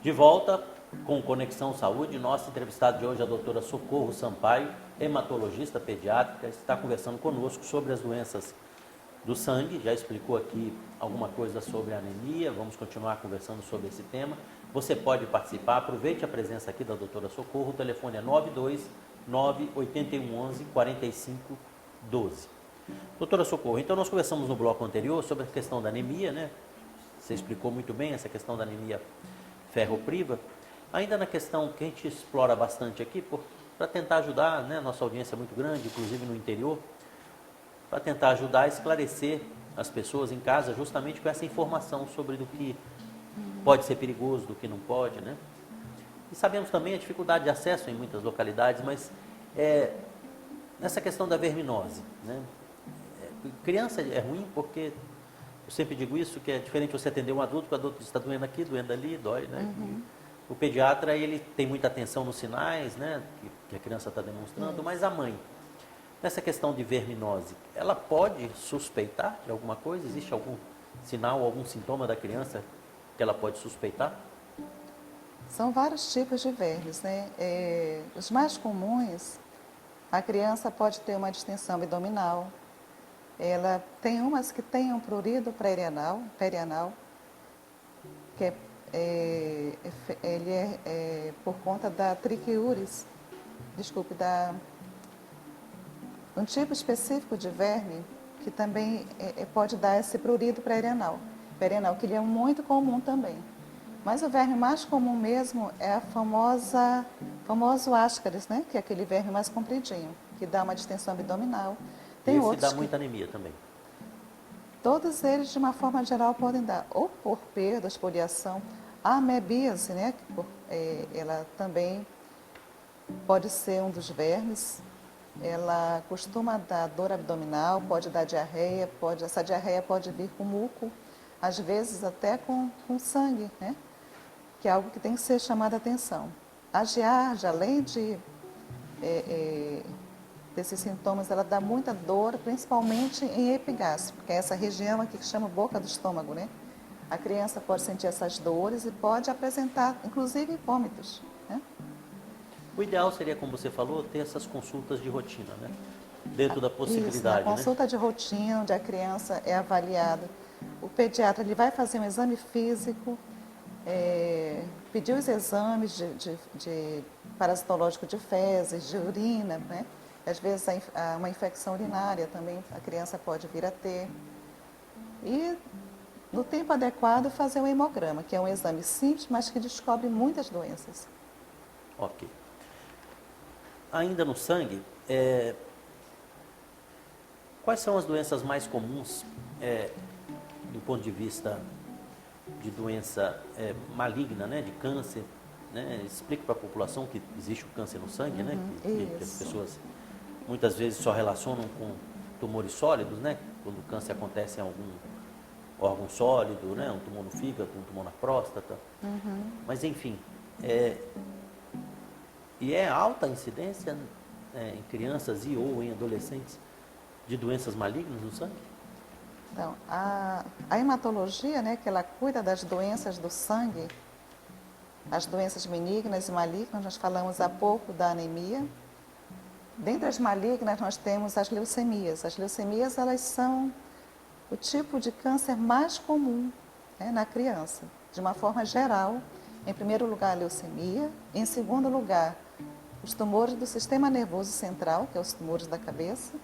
De volta com Conexão Saúde, nossa entrevistada de hoje é a doutora Socorro Sampaio, hematologista pediátrica, está conversando conosco sobre as doenças do sangue, já explicou aqui alguma coisa sobre a anemia, vamos continuar conversando sobre esse tema. Você pode participar, aproveite a presença aqui da doutora Socorro, o telefone é 929-8111-4512. Doutora Socorro, então nós conversamos no bloco anterior sobre a questão da anemia, né? Você explicou muito bem essa questão da anemia ferropriva. Ainda na questão que a gente explora bastante aqui, para tentar ajudar, né? Nossa audiência é muito grande, inclusive no interior, para tentar ajudar a esclarecer as pessoas em casa justamente com essa informação sobre do que pode ser perigoso, do que não pode, né? E sabemos também a dificuldade de acesso em muitas localidades, mas nessa questão da verminose, né? Criança é ruim porque, eu sempre digo isso, que é diferente você atender um adulto, que o adulto está doendo aqui, doendo ali, dói, né? O pediatra, ele tem muita atenção nos sinais, né, que a criança está demonstrando, mas a mãe, nessa questão de verminose, ela pode suspeitar de alguma coisa? Existe algum sinal, algum sintoma da criança que ela pode suspeitar? São vários tipos de vermes, né? Os mais comuns, a criança pode ter uma distensão abdominal, ela tem umas que têm um prurido perianal, que ele é por conta da triquiúris, um tipo específico de verme que também pode dar esse prurido perianal, que ele é muito comum também. Mas o verme mais comum mesmo é a famoso ascaris, né? Que é aquele verme mais compridinho, que dá uma distensão abdominal. Tem Esse outros dá muita anemia também. Todos eles, de uma forma geral, podem dar ou por perda, espoliação. A amebíase, né? Ela também pode ser um dos vermes. Ela costuma dar dor abdominal, pode dar diarreia, essa diarreia pode vir com muco, às vezes até com sangue, né? Que é algo que tem que ser chamado a atenção. A giardia, além desses sintomas, ela dá muita dor, principalmente em epigástrio, que é essa região aqui que chama boca do estômago, né? A criança pode sentir essas dores e pode apresentar, inclusive, vômitos, né? O ideal seria, como você falou, ter essas consultas de rotina, né? Dentro da Isso, na possibilidade, né? consulta de rotina, onde a criança é avaliada, o pediatra ele vai fazer um exame físico, pedir os exames de parasitológico de fezes, de urina, né? Às vezes uma infecção urinária também a criança pode vir a ter. E no tempo adequado fazer o hemograma, que é um exame simples, mas que descobre muitas doenças. Ok. Ainda no sangue, quais são as doenças mais comuns do ponto de vista de doença maligna, né, de câncer, né? Explique para a população que existe o câncer no sangue, né, que as pessoas muitas vezes só relacionam com tumores sólidos, né, quando o câncer acontece em algum órgão sólido, né, um tumor no fígado, um tumor na próstata, mas enfim, e é alta a incidência em crianças e ou em adolescentes de doenças malignas no sangue? Então, a hematologia, né, que ela cuida das doenças do sangue, as doenças benignas e malignas, nós falamos há pouco da anemia. Dentre as malignas, nós temos as leucemias. As leucemias, elas são o tipo de câncer mais comum, né, na criança. De uma forma geral, em primeiro lugar, a leucemia. Em segundo lugar, os tumores do sistema nervoso central, que são os tumores da cabeça.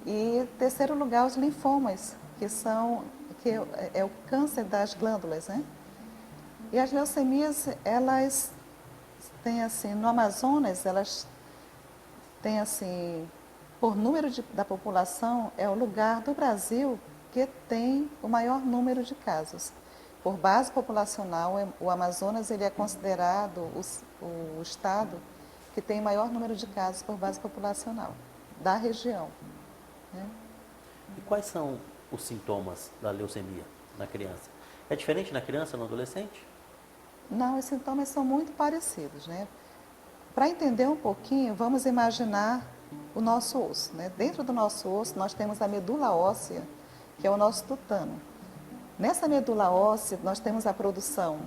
E, em terceiro lugar, os linfomas, que é o câncer das glândulas, né? E as leucemias, elas têm, assim, no Amazonas, elas têm, assim, por número da população, é o lugar do Brasil que tem o maior número de casos. Por base populacional, o Amazonas ele é considerado o estado que tem o maior número de casos por base populacional da região, né? E quais são os sintomas da leucemia na criança? É diferente na criança e no adolescente? Não, os sintomas são muito parecidos, né? Para entender um pouquinho, vamos imaginar o nosso osso, né? Dentro do nosso osso, nós temos a medula óssea, que é o nosso tutano. Nessa medula óssea, nós temos a produção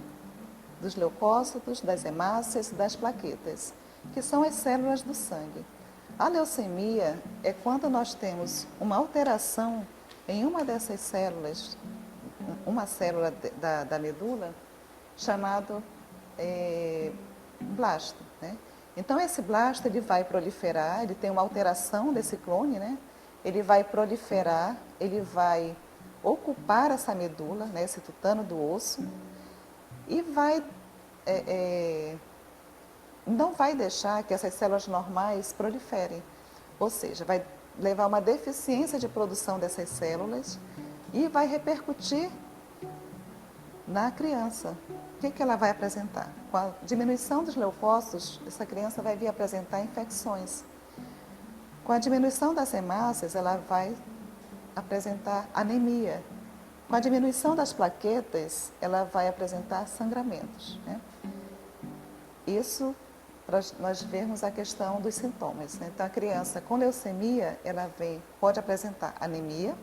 dos leucócitos, das hemácias e das plaquetas, que são as células do sangue. A leucemia é quando nós temos uma alteração em uma dessas células, uma célula da medula, chamado blasto, né? Então, esse blasto ele vai proliferar, ele tem uma alteração desse clone, né? Ele vai proliferar, ele vai ocupar essa medula, né, esse tutano do osso, e vai, não vai deixar que essas células normais proliferem. Ou seja, vai levar a uma deficiência de produção dessas células e vai repercutir na criança. O que ela vai apresentar? Com a diminuição dos leucócitos, essa criança vai vir apresentar infecções. Com a diminuição das hemácias, ela vai apresentar anemia. Com a diminuição das plaquetas, ela vai apresentar sangramentos, né? Isso para nós vermos a questão dos sintomas, né? Então, a criança com leucemia, ela pode apresentar anemia,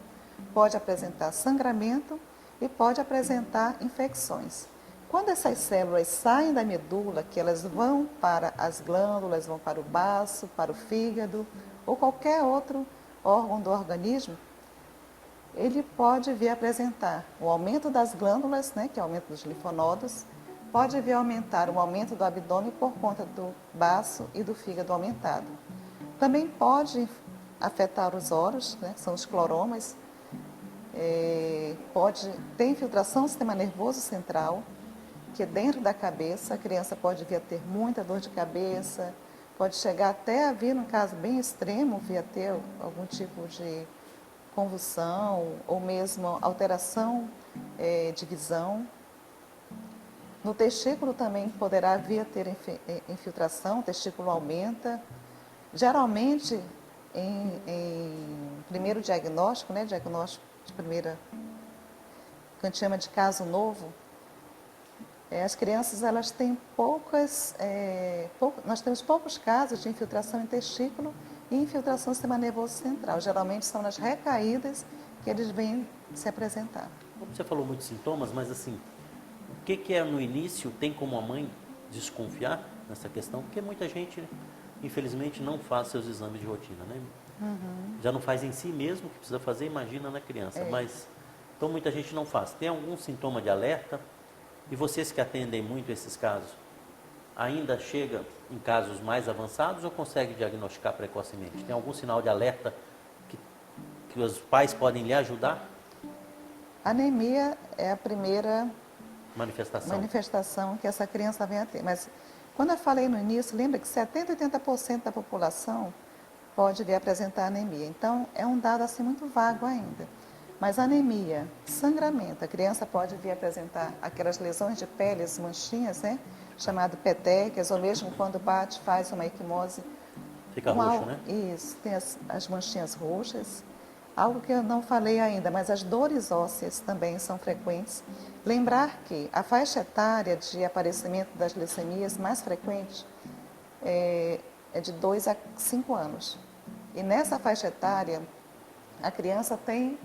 pode apresentar sangramento e pode apresentar infecções. Quando essas células saem da medula, que elas vão para as glândulas, vão para o baço, para o fígado ou qualquer outro órgão do organismo, ele pode vir apresentar o aumento das glândulas, né, que é o aumento dos linfonodos, pode vir aumentar o aumento do abdômen por conta do baço e do fígado aumentado. Também pode afetar os olhos, né, que são os cloromas, pode ter infiltração do sistema nervoso central, que dentro da cabeça a criança pode vir a ter muita dor de cabeça, pode chegar até a vir, num caso bem extremo, vir a ter algum tipo de convulsão ou mesmo alteração de visão. No testículo também poderá vir a ter infiltração, o testículo aumenta. Geralmente, em primeiro diagnóstico, né, diagnóstico de primeira, que a gente chama de caso novo, as crianças elas têm nós temos poucos casos de infiltração em testículo e infiltração no sistema nervoso central. Geralmente são nas recaídas que eles vêm se apresentar. Você falou muitos sintomas, mas assim, o que é no início, tem como a mãe desconfiar nessa questão? Porque muita gente, infelizmente, não faz seus exames de rotina, né? Uhum. Já não faz em si mesmo, que precisa fazer, imagina na criança. Mas, então muita gente não faz. Tem algum sintoma de alerta? E vocês que atendem muito esses casos, ainda chega em casos mais avançados ou consegue diagnosticar precocemente? Tem algum sinal de alerta que os pais podem lhe ajudar? A anemia é a primeira manifestação que essa criança vem a ter. Mas quando eu falei no início, lembra que 70% a 80% da população pode vir apresentar anemia. Então, é um dado assim muito vago ainda. Mas anemia, sangramento, a criança pode vir apresentar aquelas lesões de pele, as manchinhas, né? Chamado petequias, ou mesmo quando bate, faz uma equimose. Fica roxo, né? Isso, tem as manchinhas roxas. Algo que eu não falei ainda, mas as dores ósseas também são frequentes. Lembrar que a faixa etária de aparecimento das leucemias mais frequente é de 2 a 5 anos. E nessa faixa etária, a criança tem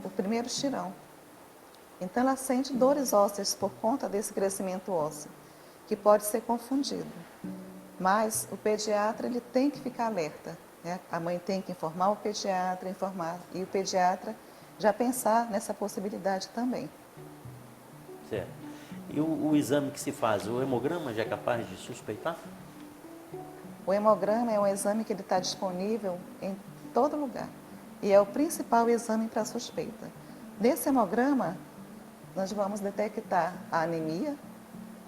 o primeiro estirão. Então, ela sente dores ósseas por conta desse crescimento ósseo, que pode ser confundido. Mas o pediatra ele tem que ficar alerta, né? A mãe tem que informar o pediatra, e o pediatra já pensar nessa possibilidade também. Certo. E o exame que se faz, o hemograma já é capaz de suspeitar? O hemograma é um exame que ele está disponível em todo lugar. E é o principal exame para suspeita. Nesse hemograma, nós vamos detectar a anemia,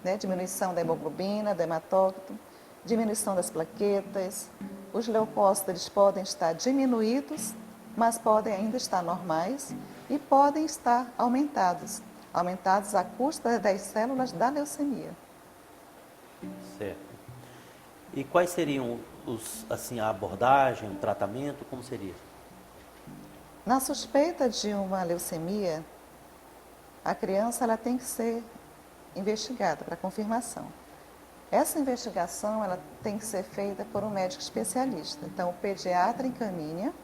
né, diminuição da hemoglobina, do hematócrito, diminuição das plaquetas. Os leucócitos eles podem estar diminuídos, mas podem ainda estar normais e podem estar aumentados à custa das células da leucemia. Certo. E quais seriam a abordagem, o tratamento, como seria? Na suspeita de uma leucemia, a criança ela tem que ser investigada para confirmação. Essa investigação ela tem que ser feita por um médico especialista. Então, o pediatra encaminha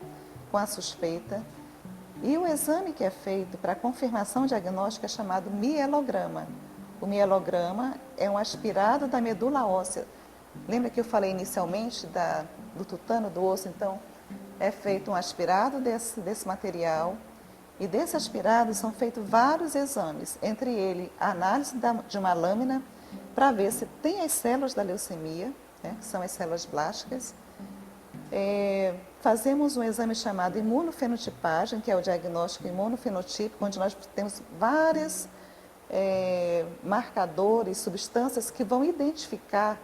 com a suspeita e o exame que é feito para confirmação diagnóstica é chamado mielograma. O mielograma é um aspirado da medula óssea. Lembra que eu falei inicialmente do tutano do osso? Então, é feito um aspirado desse material e desse aspirado são feitos vários exames, entre eles a análise de uma lâmina para ver se tem as células da leucemia, né, que são as células blásticas. Fazemos um exame chamado imunofenotipagem, que é o diagnóstico imunofenotípico, onde nós temos vários marcadores, substâncias que vão identificar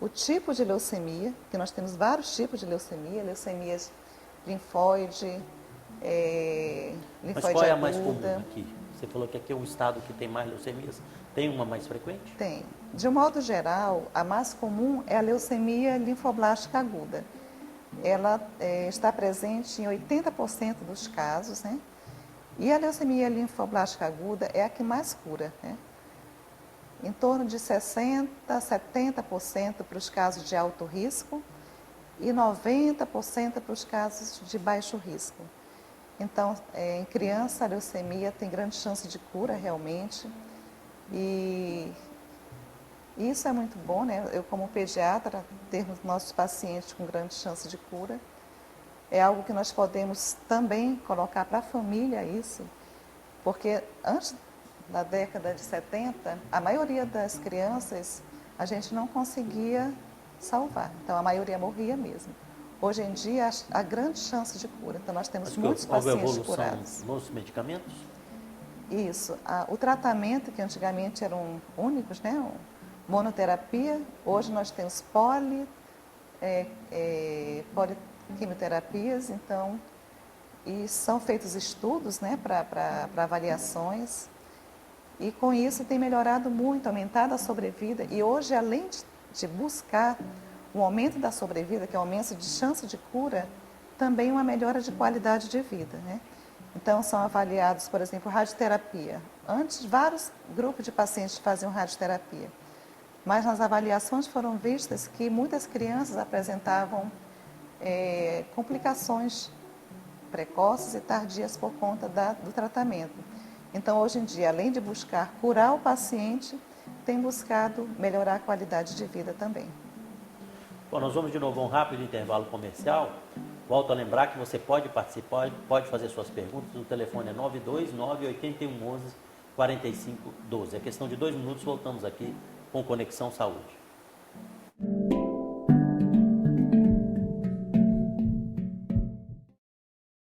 o tipo de leucemia, que nós temos vários tipos de leucemia, leucemias linfóide, Mas linfóide qual é a mais comum aguda. aqui? Você falou que aqui é o estado que tem mais leucemias. Tem uma mais frequente? Tem. De um modo geral, a mais comum é a leucemia linfoblástica aguda. Ela está presente em 80% dos casos, né? E a leucemia linfoblástica aguda é a que mais cura, né? Em torno de 60%, 70% para os casos de alto risco e 90% para os casos de baixo risco. Então, em criança, a leucemia tem grande chance de cura realmente. E isso é muito bom, né? Eu, como pediatra, termos nossos pacientes com grande chance de cura. É algo que nós podemos também colocar para a família isso, porque antes da década de 70, a maioria das crianças a gente não conseguia salvar, então a maioria morria mesmo. Hoje em dia, há grande chance de cura, então nós temos muitos Houve pacientes evolução curados. nos medicamentos? Isso, o tratamento que antigamente eram únicos, né? Monoterapia, hoje nós temos poliquimioterapias, então, e são feitos estudos, né, para avaliações, e com isso tem melhorado muito, aumentado a sobrevida, e hoje, além de buscar um aumento da sobrevida, que é um aumento de chance de cura, também uma melhora de qualidade de vida, né? Então, são avaliados, por exemplo, radioterapia. Antes, vários grupos de pacientes faziam radioterapia, mas nas avaliações foram vistas que muitas crianças apresentavam complicações precoces e tardias por conta do tratamento. Então, hoje em dia, além de buscar curar o paciente, tem buscado melhorar a qualidade de vida também. Bom, nós vamos de novo a um rápido intervalo comercial. Volto a lembrar que você pode participar, pode fazer suas perguntas. O telefone é 929-8111-4512. É questão de 2 minutos, voltamos aqui com Conexão Saúde.